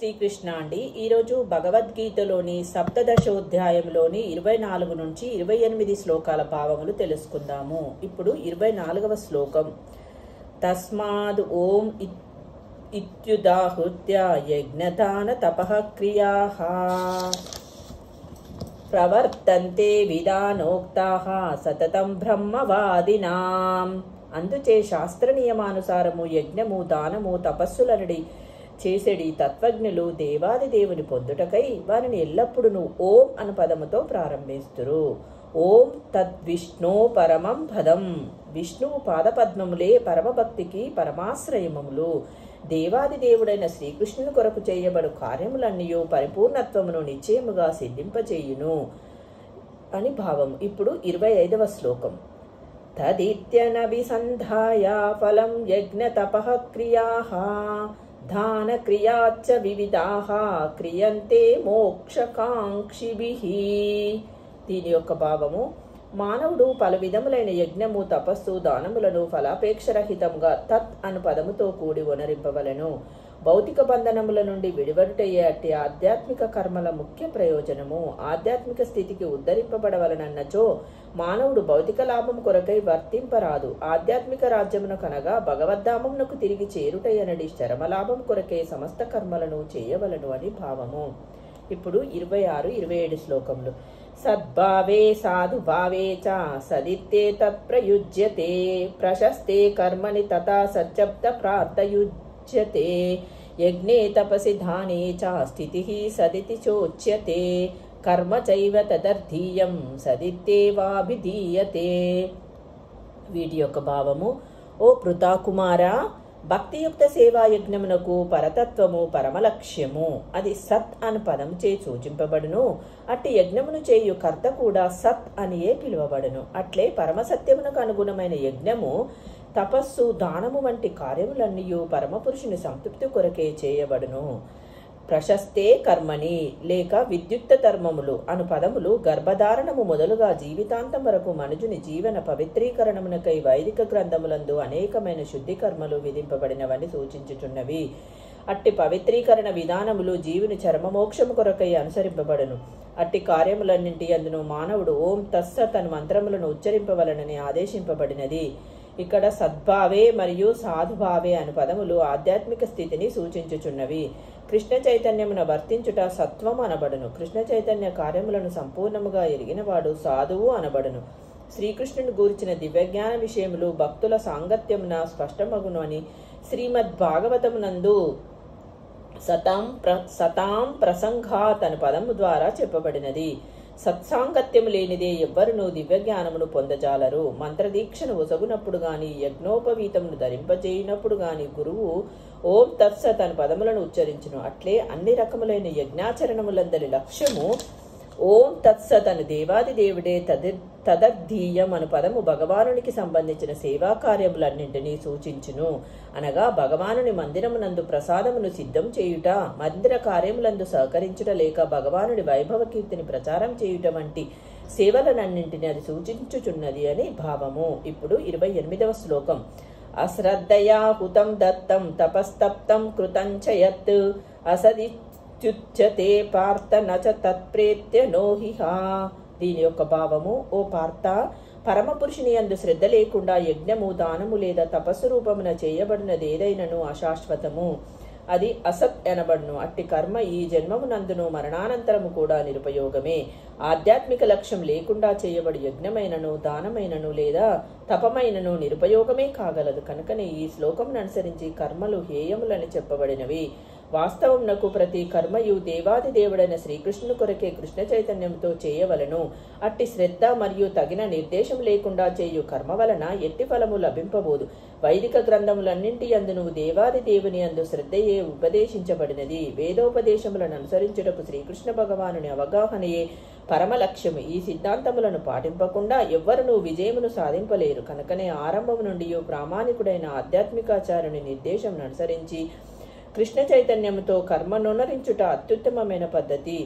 శ్రీకృష్ణ అండి. ఈరోజు భగవద్గీతలోని సప్తదశోధ్యాయంలోని 24 నుంచి 28 శ్లోకాల భావములు తెలుసుకుందాము. ఇప్పుడు 24వ శ్లోకం. తస్మాద్ ఓం ఇత్యుదాహృత్య యజ్ఞదాన తపః క్రియాః ప్రవర్తంతే విధానోక్తాః సతతం బ్రహ్మవాదినాం. అందుచే శాస్త్ర నియమానుసారము యజ్ఞము, దానము, తపస్సులనడి చేసేడి తత్వజ్ఞులు దేవాది దేవుని పొందుటకై వారిని ఎల్లప్పుడూ ఓం అను పదముతో ప్రారంభిస్తురు. ఓం తద్విష్ణో పరమం పదం. విష్ణువు పాదపద్మములే పరమభక్తికి పరమాశ్రయములు. దేవాది దేవుడైన శ్రీకృష్ణుని కొరకు చేయబడు కార్యములన్నయూ పరిపూర్ణత్వమును నిశ్చయముగా సిద్ధింపచేయును అని భావం. ఇప్పుడు 25వ శ్లోకం. తదిత్యనభిసంధాయ ఫలం యజ్ఞ తపః క్రియాః దాన క్రియాచ్చ వివిధాః క్రియంతే మోక్షకాంక్షిభిః. దీని యొక్క భావము, మానవుడు పలు విధములైన యజ్ఞము, తపస్సు, దానములను ఫలాపేక్షరహితంగా తత్ అను పదముతో కూడి వనరింపవలను. భౌతిక బంధనముల నుండి విడివడుటయ్యే అట్టి ఆధ్యాత్మిక కర్మల ముఖ్య ప్రయోజనము ఆధ్యాత్మిక స్థితికి ఉద్ధరింపబడవలనన్నచో మానవుడు భౌతిక లాభం కొరకై వర్తింపరాదు. ఆధ్యాత్మిక రాజ్యమును కనగా భగవద్ధామమునకు తిరిగి చేరుటయనడి చరమలాభం కొరకై సమస్త కర్మలను చేయవలను అని భావము. ఇప్పుడు 26, 27 శ్లోకములు. సద్భావే సాధుభావే చ సదిత్తే తత్ప్రయుజ్యతే ప్రశస్తే కర్మని తథా సచ్చబ్ద ప్రార్థయుజ్యతే యజ్ఞే తపసి దానే చ స్థితిః సదితి చోచ్యతే కర్మ చైవ తదర్థీయం సదిత్తేవాభిధీయతే. వీటి యొక్క భావము, ఓ పృథాకుమారా, భక్తియుక్త సేవా యజ్ఞమునకు పరతత్వము పరమలక్ష్యము. అది సత్ అను పదముచే సూచింపబడును. అట్టి యజ్ఞమును చేయు కర్త కూడా సత్ అనియే పిలువబడును. అట్లే పరమసత్యమునకు అనుగుణమైన యజ్ఞము, తపస్సు, దానము వంటి కార్యములన్నయూ పరమపురుషుని సంతృప్తి కొరకే చేయబడును. ప్రశస్తే కర్మని లేక విద్యుక్త ధర్మములు అను పదములు గర్భధారణము మొదలుగా జీవితాంతం వరకు మనుజుని జీవన పవిత్రీకరణమునకై వైదిక గ్రంథములందు అనేకమైన శుద్ధి కర్మలు విధింపబడినవని సూచించుచున్నవి. అట్టి పవిత్రీకరణ విధానములు జీవుని చర్మమోక్షము కొరకై అనుసరింపబడును. అట్టి కార్యములన్నింటి అందును మానవుడు ఓం తస్సత్ అను మంత్రములను ఉచ్చరింపవలనని ఆదేశింపబడినది. ఇక్కడ సద్భావే మరియు సాధుభావే అను పదములు ఆధ్యాత్మిక స్థితిని సూచించుచున్నవి. కృష్ణ చైతన్యమున వర్తించుట సత్వము అనబడును. కృష్ణ చైతన్య కార్యములను సంపూర్ణముగా ఎరిగినవాడు సాధువు అనబడును. శ్రీకృష్ణుని గూర్చిన దివ్యజ్ఞాన విషయములు భక్తుల సాంగత్యమున స్పష్టమగును అని శ్రీమద్ భాగవతమునందు సతాం ప్రసంగాత్ అను పదము ద్వారా చెప్పబడినది. సత్సాంగత్యము లేనిదే ఎవ్వరునూ దివ్యజ్ఞానమును పొందజాలరు. మంత్రదీక్షను ఒసగునప్పుడు గాని, యజ్ఞోపవీతమును ధరింపజేయునప్పుడు గాని గురువు ఓం తత్సత్ అను పదములను ఉచ్చరించును. అట్లే అన్ని రకములైన యజ్ఞాచరణములందరి లక్ష్యము ఓం తత్సత్ అను దేవాది దేవుడే తదర్థీయం అను పదము భగవానునికి సంబంధించిన సేవా కార్యములన్నింటినీ సూచించును. అనగా భగవానుని మందిరమునందు ప్రసాదమును సిద్ధం చేయుట, మందిర కార్యములందు సహకరించుట, లేక భగవానుడి వైభవ కీర్తిని ప్రచారం చేయుట వంటి సేవలనన్నింటినీ అది సూచించుచున్నది అని భావము. ఇప్పుడు 28వ శ్లోకం. అశ్రద్ధయా హుతం దత్తం తపస్తప్తం కృతం చ యత్ అసదిత్యుచ్యతే పార్థ నచ తత్ప్రేత్య నోహిహా. దీని యొక్క భావము, ఓ పార్థ, పరమపురుషుని యందు శ్రద్ధ లేకుండా యజ్ఞము, దానము లేదా తపస్సు రూపమున చేయబడినది ఏదైనను అశాశ్వతము. అది అసత్ ఎనబడును. అట్టి కర్మ ఈ జన్మమునందును మరణానంతరము కూడా నిరుపయోగమే. ఆధ్యాత్మిక లక్ష్యం లేకుండా చేయబడి యజ్ఞమైనను, దానమైనను లేదా తపమైనను నిరుపయోగమే కాగలదు. కనుకనే ఈ శ్లోకమును అనుసరించి కర్మలు హేయములని చెప్పబడినవి. వాస్తవమునకు ప్రతి కర్మయు దేవాది దేవుడైన శ్రీకృష్ణుని కొరకే కృష్ణ చైతన్యంతో చేయవలను. అట్టి శ్రద్ధ మరియు తగిన నిర్దేశం లేకుండా చేయు కర్మ వలన ఎట్టి ఫలము లభింపబోదు. వైదిక గ్రంథములన్నింటి అందును దేవాది దేవుని అందు శ్రద్ధయే ఉపదేశించబడినది. వేదోపదేశములను అనుసరించుటకు శ్రీకృష్ణ భగవానుని అవగాహనయే పరమ లక్ష్యము. ఈ సిద్ధాంతములను పాటింపకుండా ఎవ్వరునూ విజయమును సాధింపలేరు. కనుకనే ఆరంభము నుండి ప్రామాణికుడైన ఆధ్యాత్మికాచార్యుని నిర్దేశం అనుసరించి కృష్ణ చైతన్యముతో కర్మనునరించుట అత్యుత్తమమైన పద్ధతి.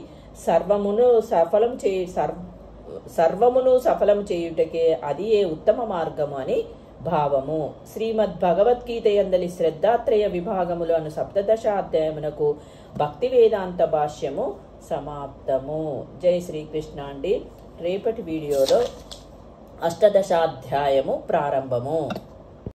సర్వమును సఫలం చేయుటకే అది ఏ ఉత్తమ మార్గము అని భావము. శ్రీమద్ భగవద్గీత యందలి శ్రద్ధాత్రయ విభాగములు అను సప్తదశాధ్యాయమునకు భక్తి వేదాంత భాష్యము సమాప్తము. జై శ్రీకృష్ణ అండి. రేపటి వీడియోలో అష్టదశాధ్యాయము ప్రారంభము.